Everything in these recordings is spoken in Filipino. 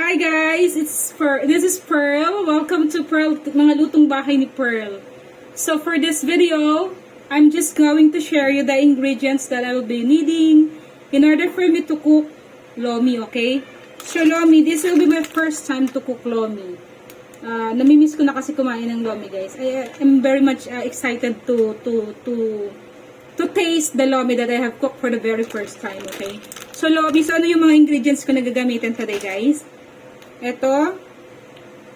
Hi guys, this is Pherl. Welcome to Pherl, mga lutong bahay ni Pherl. So for this video, I'm just going to share you the ingredients that I will be needing in order for me to cook Lomi, okay? So Lomi, this will be my first time to cook Lomi. Namimiss ko na kasi kumain ng Lomi, guys. I am very much excited to taste the Lomi that I have cooked for the very first time, okay? So Lomi, so ano yung mga ingredients ko na gagamitin today, guys? Ito,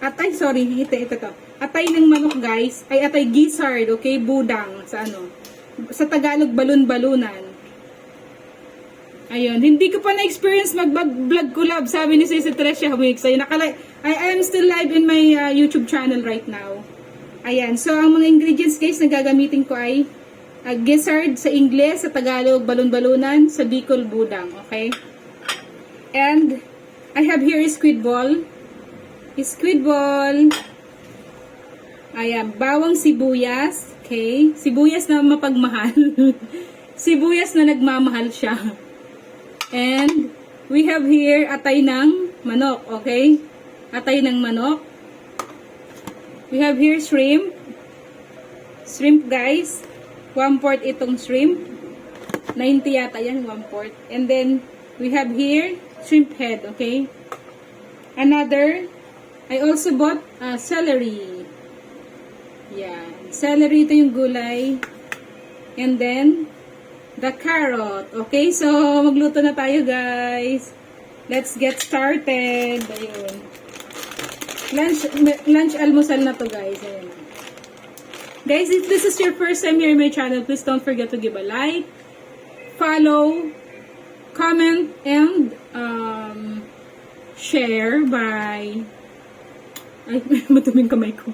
atay, sorry, ito to. Atay ng manok, guys. Ay, atay gizzard, okay? Budang, sa Tagalog, balon-balunan. Ayun, hindi ko pa na-experience mag-vlog collab, sabi ni Sis Tricia Humix. Ayun, I am still live in my YouTube channel right now. Ayan, so ang mga ingredients, guys, na gagamitin ko ay gizzard sa Ingles, sa Tagalog, balon-balunan, sa Bicol, budang, okay? And I have here squid ball. Squid ball. Ayan, bawang sibuyas. Okay? Sibuyas na mapagmahal. Sibuyas na nagmamahal siya. And we have here atay ng manok. Okay? Atay ng manok. We have here shrimp. Shrimp, guys. 1/4 itong shrimp. 90 yata yan, 1/4. And then we have here shrimp head, okay? Another, I also bought celery. Yan. Celery, ito yung gulay. And then, the carrot. Okay, so magluto na tayo, guys. Let's get started. Ayun. Lunch almusal na to, guys. Ayun. Guys, if this is your first time here in my channel, please don't forget to give a like, follow, comment, and share by... Ay, matuming kamay ko.